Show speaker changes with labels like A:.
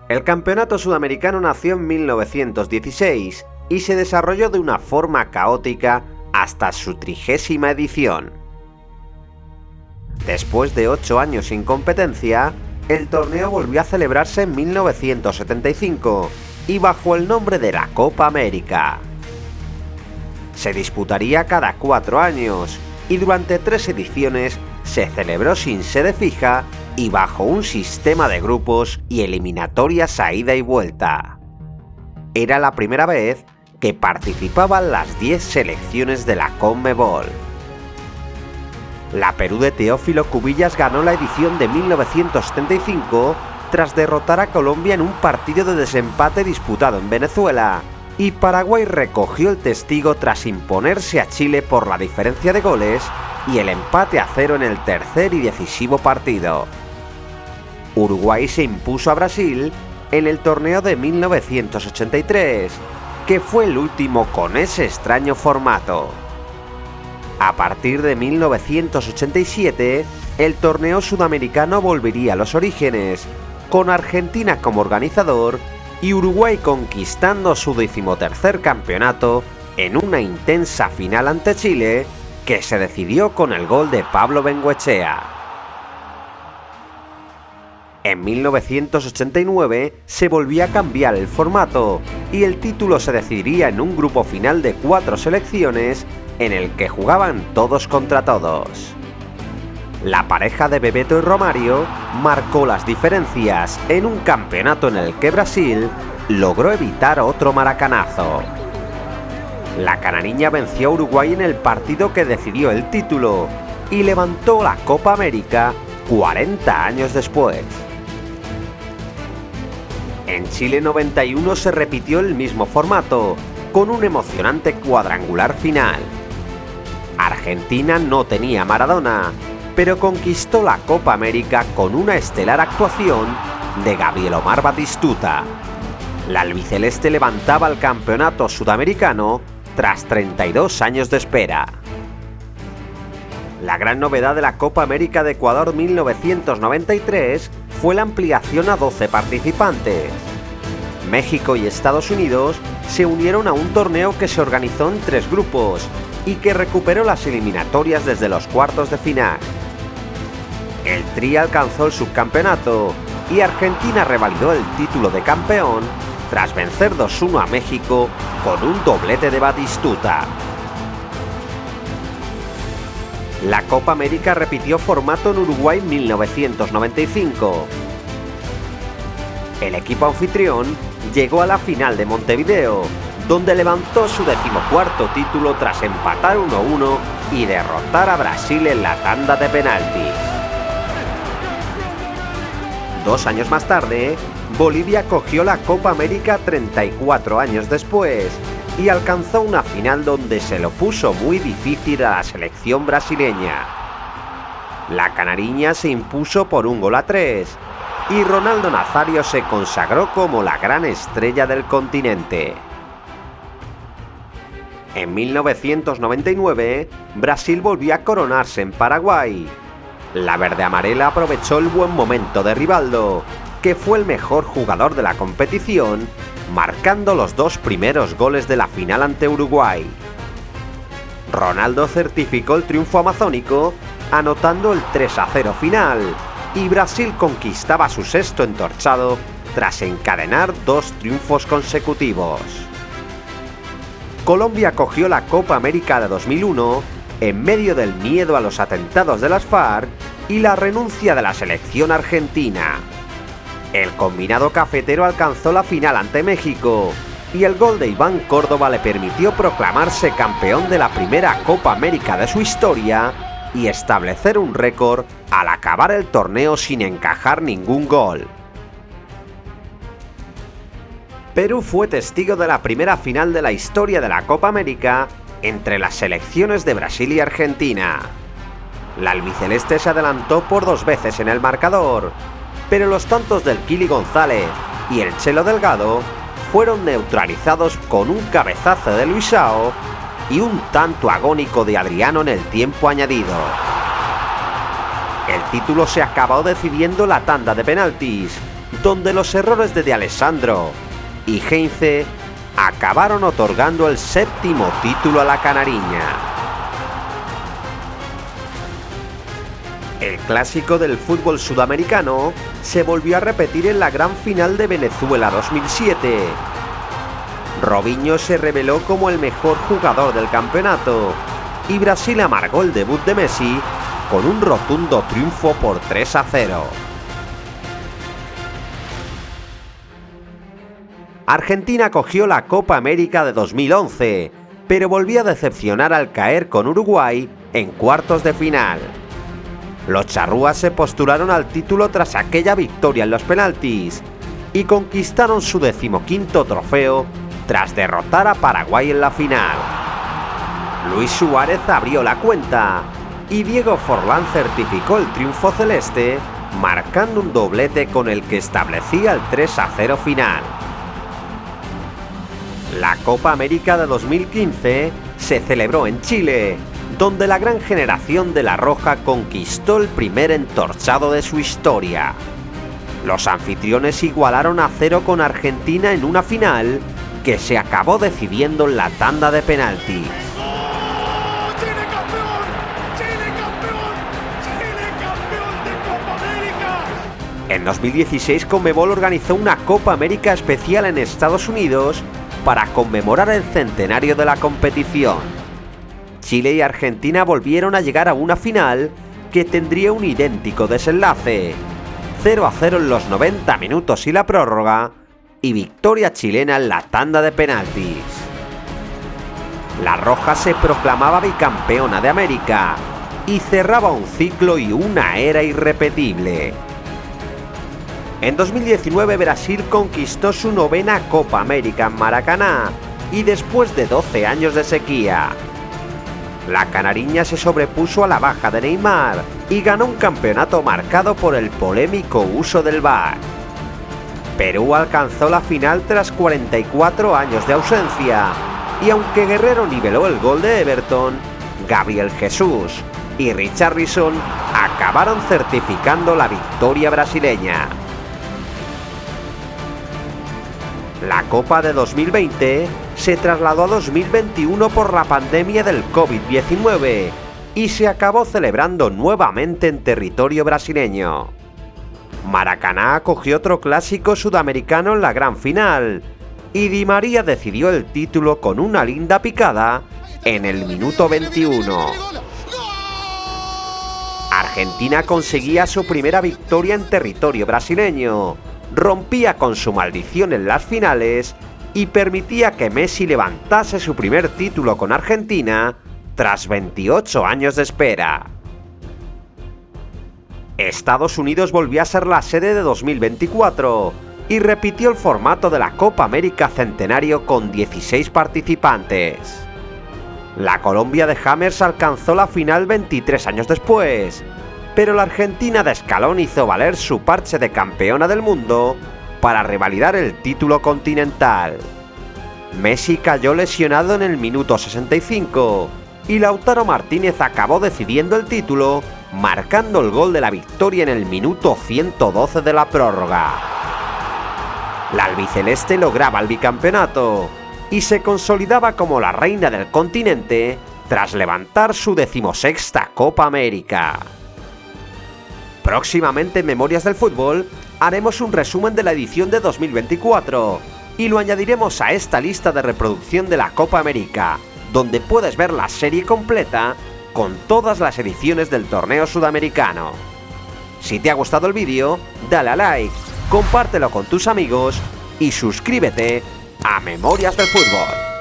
A: El campeonato sudamericano nació en 1916 y se desarrolló de una forma caótica hasta su 30ª edición. Después de 8 años sin competencia, el torneo volvió a celebrarse en 1975 y bajo el nombre de la Copa América. Se disputaría cada 4 años y durante 3 ediciones se celebró sin sede fija y bajo un sistema de grupos y eliminatorias a ida y vuelta. Era la primera vez que participaban las 10 selecciones de la CONMEBOL. La Perú de Teófilo Cubillas ganó la edición de 1975 tras derrotar a Colombia en un partido de desempate disputado en Venezuela, y Paraguay recogió el testigo tras imponerse a Chile por la diferencia de goles y el empate a 0 en el tercer y decisivo partido. Uruguay se impuso a Brasil en el torneo de 1983, que fue el último con ese extraño formato. A partir de 1987, el torneo sudamericano volvería a los orígenes, con Argentina como organizador y Uruguay conquistando su 13º campeonato en una intensa final ante Chile, que se decidió con el gol de Pablo Bengoechea. En 1989 se volvió a cambiar el formato y el título se decidiría en un grupo final de 4 selecciones en el que jugaban todos contra todos. La pareja de Bebeto y Romario marcó las diferencias en un campeonato en el que Brasil logró evitar otro maracanazo. La canariña venció a Uruguay en el partido que decidió el título y levantó la Copa América 40 años después. En Chile 91 se repitió el mismo formato, con un emocionante cuadrangular final. Argentina no tenía Maradona, pero conquistó la Copa América con una estelar actuación de Gabriel Omar Batistuta. La albiceleste levantaba el campeonato sudamericano tras 32 años de espera. La gran novedad de la Copa América de Ecuador 1993 fue la ampliación a 12 participantes. México y Estados Unidos se unieron a un torneo que se organizó en 3 grupos y que recuperó las eliminatorias desde los cuartos de final. El Tri alcanzó el subcampeonato y Argentina revalidó el título de campeón tras vencer 2-1 a México con un doblete de Batistuta. La Copa América repitió formato en Uruguay en 1995. El equipo anfitrión llegó a la final de Montevideo, donde levantó su 14º título tras empatar 1-1 y derrotar a Brasil en la tanda de penaltis. 2 años más tarde, Bolivia cogió la Copa América 34 años después y alcanzó una final donde se lo puso muy difícil a la selección brasileña. La canariña se impuso por 1-3 y Ronaldo Nazario se consagró como la gran estrella del continente. En 1999, Brasil volvió a coronarse en Paraguay. La verde-amarela aprovechó el buen momento de Rivaldo, que fue el mejor jugador de la competición, marcando los 2 primeros goles de la final ante Uruguay. Ronaldo certificó el triunfo amazónico, anotando el 3-0 final, y Brasil conquistaba su 6º entorchado tras encadenar 2 triunfos consecutivos. Colombia cogió la Copa América de 2001 en medio del miedo a los atentados de las FARC y la renuncia de la selección argentina. El combinado cafetero alcanzó la final ante México y el gol de Iván Córdoba le permitió proclamarse campeón de la primera Copa América de su historia y establecer un récord al acabar el torneo sin encajar ningún gol. Perú fue testigo de la primera final de la historia de la Copa América entre las selecciones de Brasil y Argentina. La albiceleste se adelantó por 2 veces en el marcador, pero los tantos del Kili González y el Chelo Delgado fueron neutralizados con un cabezazo de Luisao y un tanto agónico de Adriano en el tiempo añadido. El título se acabó decidiendo la tanda de penaltis, donde los errores de Alessandro y Heinze acabaron otorgando el 7º título a la canariña. El clásico del fútbol sudamericano se volvió a repetir en la gran final de Venezuela 2007. Robinho se reveló como el mejor jugador del campeonato y Brasil amargó el debut de Messi con un rotundo triunfo por 3-0. Argentina cogió la Copa América de 2011, pero volvió a decepcionar al caer con Uruguay en cuartos de final. Los charrúas se postularon al título tras aquella victoria en los penaltis y conquistaron su 15º trofeo tras derrotar a Paraguay en la final. Luis Suárez abrió la cuenta y Diego Forlán certificó el triunfo celeste, marcando un doblete con el que establecía el 3-0 final. La Copa América de 2015 se celebró en Chile, donde la gran generación de La Roja conquistó el primer entorchado de su historia. Los anfitriones igualaron a 0 con Argentina en una final que se acabó decidiendo en la tanda de penaltis. En 2016 Conmebol organizó una Copa América especial en Estados Unidos para conmemorar el centenario de la competición. Chile y Argentina volvieron a llegar a una final que tendría un idéntico desenlace: 0-0 en los 90 minutos y la prórroga, y victoria chilena en la tanda de penaltis. La Roja se proclamaba bicampeona de América y cerraba un ciclo y una era irrepetible. En 2019 Brasil conquistó su 9ª Copa América en Maracaná y después de 12 años de sequía. La canariña se sobrepuso a la baja de Neymar y ganó un campeonato marcado por el polémico uso del VAR. Perú alcanzó la final tras 44 años de ausencia y aunque Guerrero niveló el gol de Everton, Gabriel Jesús y Richarlison acabaron certificando la victoria brasileña. La Copa de 2020 se trasladó a 2021 por la pandemia del COVID-19 y se acabó celebrando nuevamente en territorio brasileño. Maracaná acogió otro clásico sudamericano en la gran final y Di María decidió el título con una linda picada en el minuto 21. Argentina conseguía su primera victoria en territorio brasileño, rompía con su maldición en las finales y permitía que Messi levantase su primer título con Argentina tras 28 años de espera. Estados Unidos volvió a ser la sede de 2024 y repitió el formato de la Copa América Centenario con 16 participantes. La Colombia de Hammers alcanzó la final 23 años después, pero la Argentina de Scaloni hizo valer su parche de campeona del mundo para revalidar el título continental. Messi cayó lesionado en el minuto 65 y Lautaro Martínez acabó decidiendo el título, marcando el gol de la victoria en el minuto 112 de la prórroga. La albiceleste lograba el bicampeonato y se consolidaba como la reina del continente tras levantar su 16ª Copa América. Próximamente en Memorias del Fútbol haremos un resumen de la edición de 2024 y lo añadiremos a esta lista de reproducción de la Copa América, donde puedes ver la serie completa con todas las ediciones del torneo sudamericano. Si te ha gustado el vídeo, dale a like, compártelo con tus amigos y suscríbete a Memorias del Fútbol.